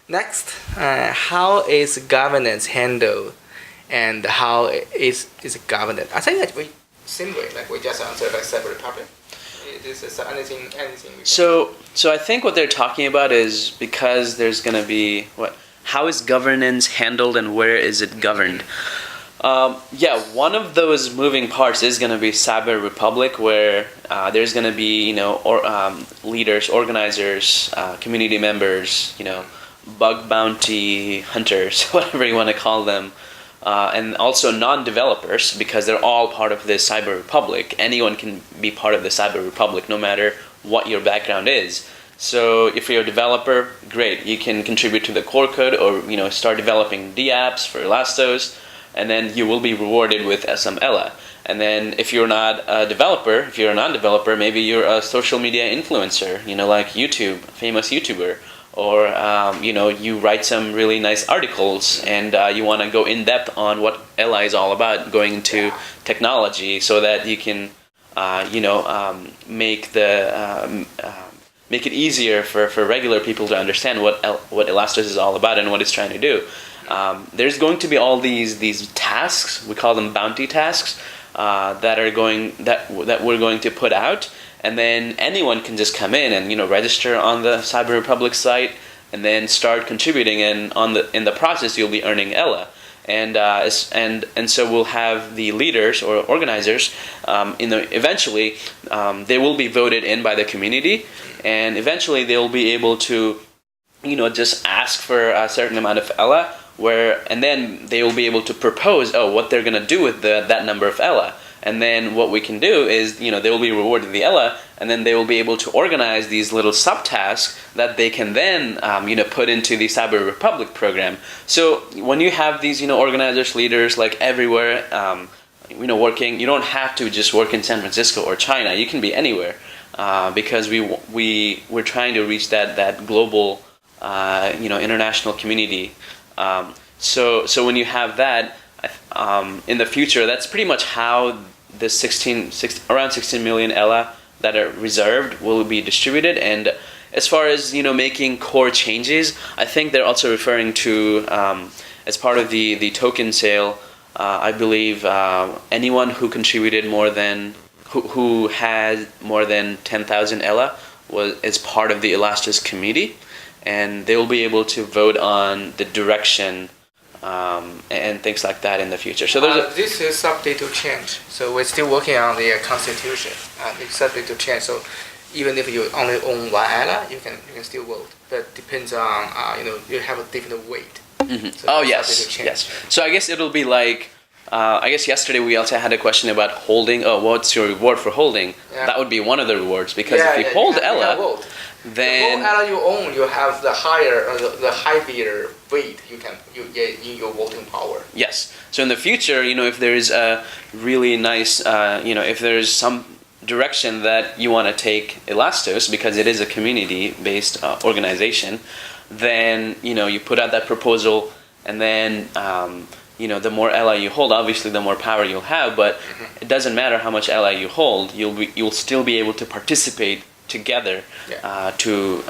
Next, how is governance handled, and how is it governed? I think that we simply like we just answered a separate topic. This is anything. So I think what they're talking about is because there's going to be how is governance handled and where is it governed? Yeah, one of those moving parts is going to be Cyber Republic, where there's going to be leaders, organizers, community members, bug bounty hunters, whatever you want to call them. And also non-developers, because they're all part of the Cyber Republic. Anyone can be part of the Cyber Republic, no matter what your background is. So if you're a developer, great, you can contribute to the core code or start developing D-apps for Elastos, and then you will be rewarded with some Ella. And then if you're not a developer, if you're a non-developer, maybe you're a social media influencer, like YouTube, famous YouTuber. Or you write some really nice articles and you want to go in depth on what Ella is all about, going into technology, so that you can make it easier for regular people to understand what Elastos is all about and what it's trying to do. There's going to be all these tasks, we call them bounty tasks, that we're going to put out. And then anyone can just come in and register on the Cyber Republic site, and then start contributing. And in the process, you'll be earning Ella. And so we'll have the leaders or organizers. Eventually, they will be voted in by the community, and eventually they will be able to, just ask for a certain amount of Ella. And then they will be able to propose, what they're going to do with that number of Ella. And then what we can do is, they will be rewarded the Ella, and then they will be able to organize these little subtasks that they can then, put into the Cyber Republic program. So when you have these, organizers, leaders, like everywhere, working, you don't have to just work in San Francisco or China. You can be anywhere, because we're trying to reach that global, international community. So when you have that, in the future, that's pretty much how the around 16 million Ella that are reserved will be distributed. And as far as making core changes, I think they're also referring to, as part of the token sale, I believe anyone who contributed who had more than 10,000 Ella is part of the Elastos community, and they will be able to vote on the direction and things like that in the future. So this is subject to change. So we're still working on the constitution. It's subject to change. So even if you only own one Ella, you can still vote. But depends on you have a different weight. Mm-hmm. So yes. So I guess it'll be like. I guess yesterday we also had a question about holding. What's your reward for holding? Yeah. That would be one of the rewards, because if you hold Ella, then the more Ella you own, you have the higher the heavier weight in your voting power. Yes. So in the future, if there is a really nice, if there is some direction that you want to take Elastos, because it is a community-based organization, then you put out that proposal, and then. The more Ella you hold, obviously the more power you'll have, but it doesn't matter how much Ella you hold, you'll still be able to participate together to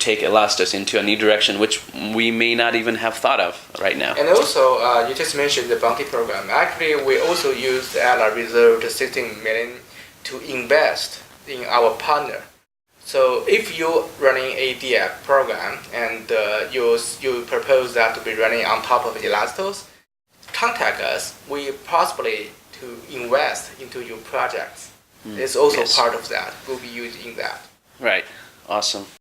take Elastos into a new direction, which we may not even have thought of right now. And also, you just mentioned the bounty program. Actually, we also use the Ella reserved 16 million to invest in our partner. So if you're running a DApp program and you propose that to be running on top of Elastos, contact us. We possibly to invest into your projects. It's also part of that. We'll be using that. Right. Awesome.